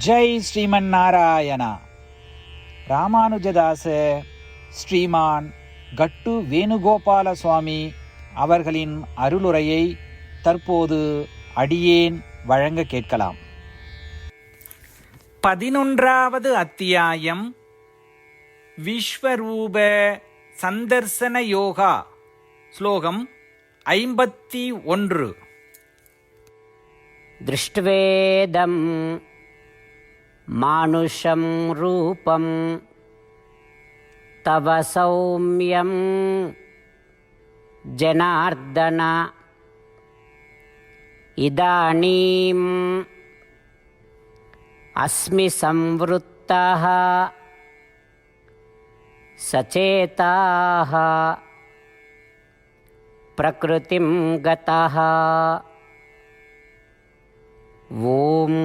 ஜெய் ஸ்ரீமன் நாராயணா. ராமானுஜதாச ஸ்ரீமான் கட்டு வேணுகோபால சுவாமி அவர்களின் அருளுரையை தற்போது அடியேன் வழங்க கேட்கலாம். 11வது அத்தியாயம் விஸ்வரூப சந்தர்சன யோகா. ஸ்லோகம் 51. दृष्ट्वेदं मानुषं रूपं तव सौम्यं जनार्दन इदानीम् अस्मि संवृत्तः सचेताः प्रकृतिं गतः. ஓம்.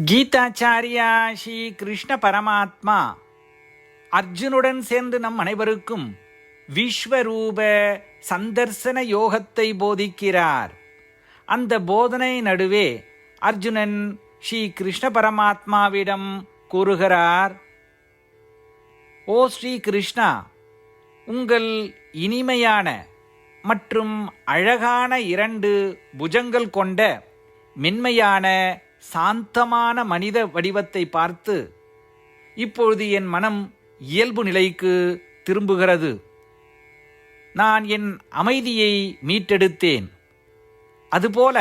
கீதாச்சாரியா ஸ்ரீ கிருஷ்ண பரமாத்மா அர்ஜுனுடன் சேர்ந்து நம் அனைவருக்கும் விஸ்வரூப சந்தர்சன யோகத்தை போதிக்கிறார். அந்த போதனை நடுவே அர்ஜுனன் ஸ்ரீ கிருஷ்ண பரமாத்மாவிடம் கூறுகிறார், ஓ ஸ்ரீ கிருஷ்ணா, உங்கள் இனிமையான மற்றும் அழகான 2 புஜங்கள் கொண்ட மென்மையான சாந்தமான மனித வடிவத்தை பார்த்து இப்பொழுது என் மனம் இயல்பு நிலைக்கு திரும்புகிறது. நான் என் அமைதியை மீட்டெடுத்தேன். அதுபோல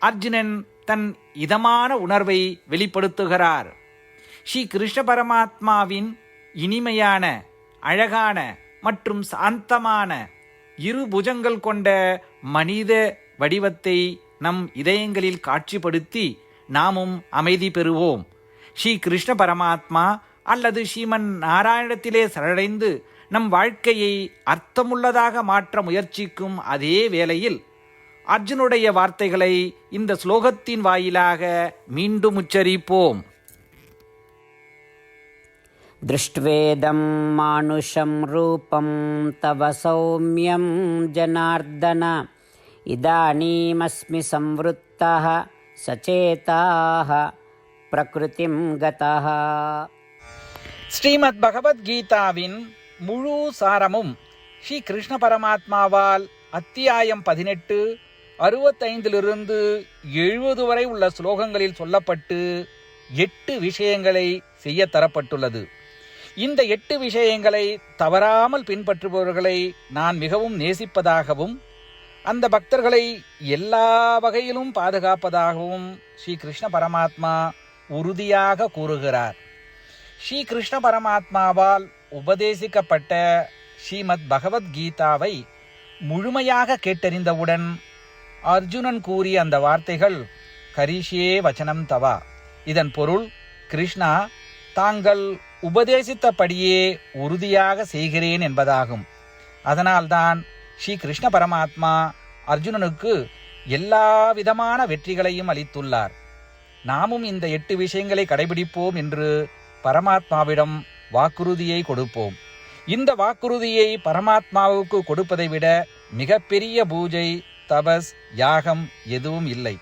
அர்ஜுனன் தன் இதமான உணர்வை வெளிப்படுத்துகிறார். ஸ்ரீ கிருஷ்ண பரமாத்மாவின் இனிமையான அழகான மற்றும் சாந்தமான 2 புஜங்கள் கொண்ட மனித வடிவத்தை நம் இதயங்களில் காட்சிப்படுத்தி நாமும் அமைதி பெறுவோம். ஸ்ரீ கிருஷ்ண பரமாத்மா அல்லது ஸ்ரீமன் நாராயணத்திலே சரணடைந்து நம் வாழ்க்கையை அர்த்தமுள்ளதாக மாற்ற முயற்சிக்கும் அதே வேளையில் அர்ஜுனுடைய வார்த்தைகளை இந்த ஸ்லோகத்தின் வாயிலாக மீண்டும் உச்சரிப்போம். दृष्ट्वेदं मानुषं रूपं तव सौम्यं जनार्दन इदानीमस्मि संवृत्तः सचेताः प्रकृतिं गतः. ஸ்ரீமத் பகவத்கீதாவின் முழு சாரமும் ஸ்ரீ கிருஷ்ண பரமாத்மாவால் அத்தியாயம் 18 65 70 வரை உள்ள ஸ்லோகங்களில் சொல்லப்பட்டு 8 விஷயங்களை செய்ய தரப்பட்டுள்ளது. இந்த 8 விஷயங்களை தவறாமல் பின்பற்றுபவர்களை நான் மிகவும் நேசிப்பதாகவும் அந்த பக்தர்களை எல்லா வகையிலும் பாதுகாப்பதாகவும் ஸ்ரீ கிருஷ்ண பரமாத்மா உறுதியாக கூறுகிறார். ஸ்ரீ கிருஷ்ண பரமாத்மாவால் உபதேசிக்கப்பட்ட ஸ்ரீமத் பகவத்கீதாவை முழுமையாக கேட்டறிந்தவுடன் அர்ஜுனன் கூறிய அந்த வார்த்தைகள் கரிஷ்யே வச்சனம் தவா. இதன் பொருள், கிருஷ்ணா, தாங்கள் உபதேசித்தபடியே உறுதியாக செய்கிறேன் என்பதாகும். அதனால்தான் ஸ்ரீ கிருஷ்ண பரமாத்மா அர்ஜுனனுக்கு எல்லா விதமான வெற்றிகளையும் அளித்துள்ளார். நாமும் இந்த 8 விஷயங்களை கடைபிடிப்போம் என்று பரமாத்மாவிடம் வாக்குறுதியை கொடுப்போம். இந்த வாக்குறுதியை பரமாத்மாவுக்கு கொடுப்பதை விட மிகப்பெரிய பூஜை, தபஸ், யாகம் எதுவும் இல்லை.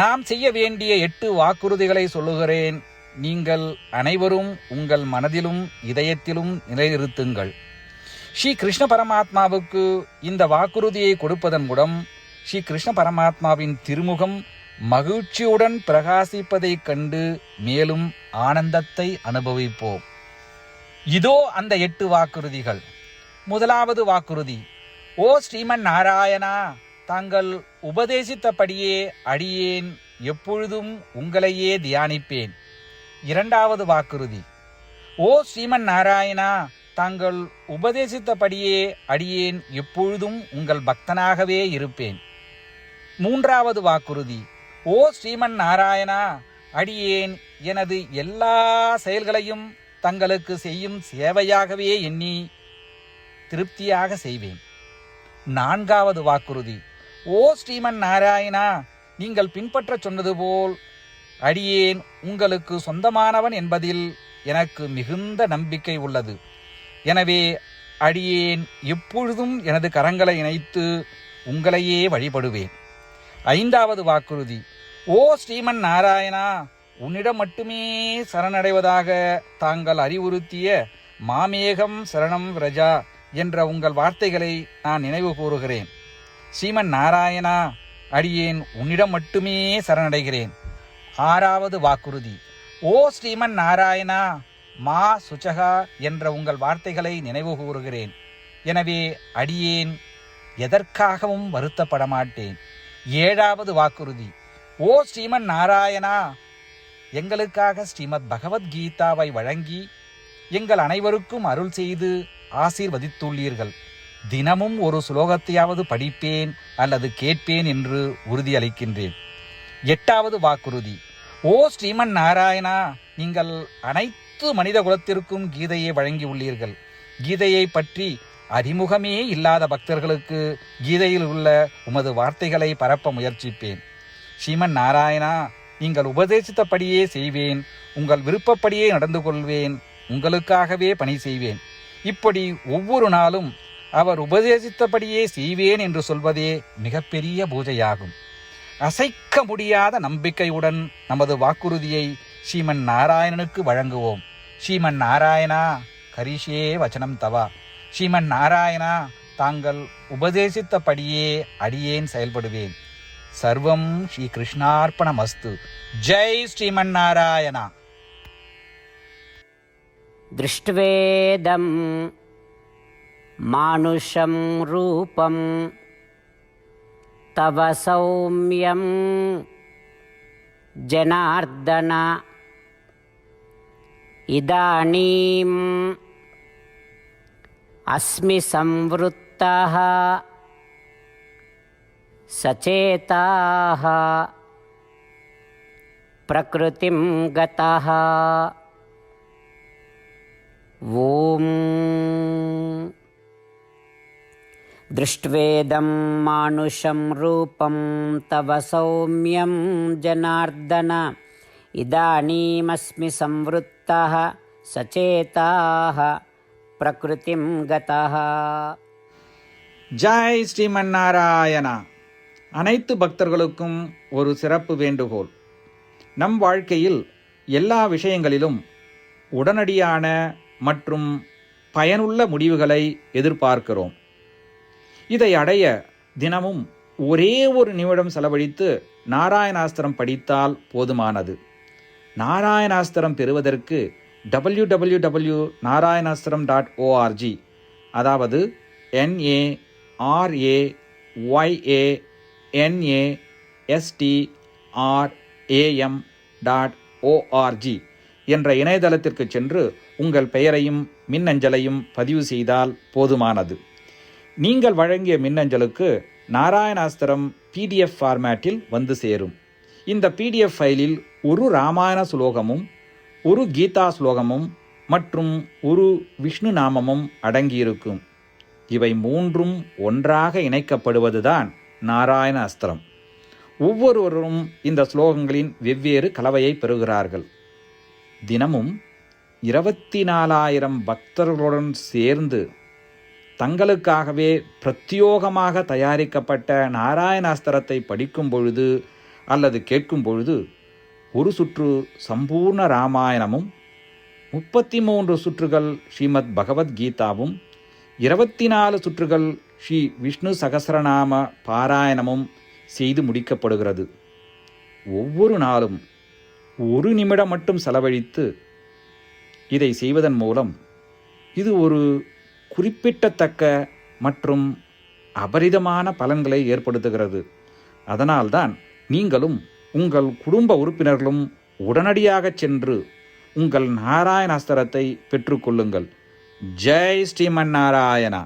நாம் செய்ய வேண்டிய 8 வாக்குறுதிகளை சொல்லுகிறேன். நீங்கள் அனைவரும் உங்கள் மனதிலும் இதயத்திலும் நிலைநிறுத்துங்கள். ஸ்ரீ கிருஷ்ண பரமாத்மாவுக்கு இந்த வாக்குறுதியை கொடுப்பதன் மூலம் ஸ்ரீ கிருஷ்ண பரமாத்மாவின் திருமுகம் மகிழ்ச்சியுடன் பிரகாசிப்பதைக் கண்டு மேலும் ஆனந்தத்தை அனுபவிப்போம். இதோ அந்த 8 வாக்குறுதிகள். முதலாவது வாக்குறுதி, ஓ ஸ்ரீமன் நாராயணா, தாங்கள் உபதேசித்தபடியே அடியேன் எப்பொழுதும் உங்களையே தியானிப்பேன். இரண்டாவது வாக்குறுதி, ஓ ஸ்ரீமன் நாராயணா, தாங்கள் உபதேசித்தபடியே அடியேன் எப்பொழுதும் உங்கள் பக்தனாகவே இருப்பேன். மூன்றாவது வாக்குறுதி, ஓ ஸ்ரீமன் நாராயணா, அடியேன் எனது எல்லா செயல்களையும் தங்களுக்கு செய்யும் சேவையாகவே எண்ணி திருப்தியாக செய்வேன். நான்காவது வாக்குறுதி, ஓ ஸ்ரீமன் நாராயணா, நீங்கள் பின்பற்ற சொன்னது போல் அடியேன் உங்களுக்கு சொந்தமானவன் என்பதில் எனக்கு மிகுந்த நம்பிக்கை உள்ளது. எனவே அடியேன் எப்பொழுதும் எனது கரங்களை இணைத்து உங்களையே வழிபடுவேன். ஐந்தாவது வாக்குறுதி, ஓ ஸ்ரீமன் நாராயணா, உன்னிடம் மட்டுமே சரணடைவதாக தாங்கள் அறிவுறுத்திய மாமேகம் சரணம் விரஜா என்ற உங்கள் வார்த்தைகளை நான் நினைவு கூறுகிறேன். ஸ்ரீமன் நாராயணா, அடியேன் உன்னிடம் மட்டுமே சரணடைகிறேன். 6வது வாக்குறுதி. ஓ ஸ்ரீமன் நாராயணா, மா சுச்சகா என்ற உங்கள் வார்த்தைகளை நினைவு கூறுகிறேன். எனவே அடியேன் எதற்காகவும் வருத்தப்பட மாட்டேன். 7வது வாக்குறுதி. ஓ ஸ்ரீமன் நாராயணா, எங்களுக்காக ஸ்ரீமத் பகவத்கீதாவை வழங்கி எங்கள் அனைவருக்கும் அருள் செய்து ஆசீர்வதித்துள்ளீர்கள். தினமும் ஒரு சுலோகத்தையாவது படிப்பேன் அல்லது கேட்பேன் என்று உறுதியளிக்கின்றேன். 8வது வாக்குறுதி. ஓ ஸ்ரீமன் நாராயணா, நீங்கள் அனைத்து மனித குலத்திற்கும் கீதையை வழங்கியுள்ளீர்கள். கீதையை பற்றி அறிமுகமே இல்லாத பக்தர்களுக்கு கீதையில் உள்ள உமது வார்த்தைகளை பரப்ப முயற்சிப்பேன். ஸ்ரீமன் நாராயணா, நீங்கள் உபதேசித்தபடியே செய்வேன். உங்கள் விருப்பப்படியே நடந்து கொள்வேன். உங்களுக்காகவே பணி செய்வேன். இப்படி ஒவ்வொரு நாளும் அவர் உபதேசித்தபடியே செய்வேன் என்று சொல்வதே மிகப்பெரிய பூஜையாகும். அசைக்க முடியாத நம்பிக்கையுடன் நமது வாக்குறுதியை ஸ்ரீமன் நாராயணனுக்கு வழங்குவோம். ஸ்ரீமன் நாராயணா, கரிஷே வச்சனம் தவா. ஸ்ரீமன் நாராயணா, தாங்கள் உபதேசித்தபடியே அடியேன் செயல்படுவேன். சர்வம் ஸ்ரீ கிருஷ்ணார்ப்பணமஸ்து. ஜெய் ஸ்ரீமன் நாராயணா. திருஷ்ட்வேதம் மானுஷம் ரூபம் தவ சௌம்யம் ஜனார்தன இதானீம் அஸ்மி சம்வருத்தः சசேதः பிரக்ருதிம் கதः. ஓம் திருஷ்ட்வேதம் மானுஷம் ரூபம் தவ சௌம்யம் ஜனார்தன இதானீமஸ்மி சம்வருத்தः சசேதः பிரக்ருதிம் கதः. ஜெய் ஸ்ரீமன் நாராயணா. அனைத்து பக்தர்களுக்கும் ஒரு சிறப்பு வேண்டுகோள். நம் வாழ்க்கையில் எல்லா விஷயங்களிலும் உடனடியான மற்றும் பயனுள்ள முடிவுகளை எதிர்பார்க்கிறோம். இதை அடைய தினமும் ஒரே ஒரு நிமிடம் செலவழித்து நாராயணாஸ்திரம் படித்தால் போதுமானது. நாராயணாஸ்திரம் பெறுவதற்கு www.narayanaastram.org, அதாவது NARAYANASTRAM.org என்ற இணையதளத்திற்கு சென்று உங்கள் பெயரையும் மின்னஞ்சலையும் பதிவு செய்தால் போதுமானது. நீங்கள் வழங்கிய மின்னஞ்சலுக்கு நாராயணாஸ்திரம் PDF ஃபார்மேட்டில் வந்து சேரும். இந்த PDF ஃபைலில் ஒரு ராமாயண சுலோகமும் ஒரு கீதா ஸ்லோகமும் மற்றும் ஒரு விஷ்ணு நாமமும் அடங்கியிருக்கும். இவை மூன்றும் ஒன்றாக இணைக்கப்படுவதுதான் நாராயண அஸ்திரம். ஒவ்வொருவரும் இந்த ஸ்லோகங்களின் வெவ்வேறு கலவையை பெறுகிறார்கள். தினமும் 24,000 பக்தர்களுடன் சேர்ந்து தங்களுக்காகவே பிரத்யோகமாக தயாரிக்கப்பட்ட நாராயணாஸ்திரத்தை படிக்கும் பொழுது அல்லது கேட்கும் பொழுது ஒரு சுற்று சம்பூர்ண ராமாயணமும் 33 சுற்றுகள் ஸ்ரீமத் பகவத்கீதாவும் 24 சுற்றுகள் ஸ்ரீ விஷ்ணு சகஸ்ரநாம பாராயணமும் செய்து முடிக்கப்படுகிறது. ஒவ்வொரு நாளும் ஒரு நிமிடம் மட்டும் செலவழித்து இதை செய்வதன் மூலம் இது ஒரு குறிப்பிடத்தக்க மற்றும் அபரிதமான பலன்களை ஏற்படுத்துகிறது. அதனால்தான் நீங்களும் உங்கள் குடும்ப உறுப்பினர்களும் உடனடியாக சென்று உங்கள் நாராயணாஸ்திரத்தை பெற்றுக்கொள்ளுங்கள். ஜெய் ஸ்ரீமன் நாராயணா.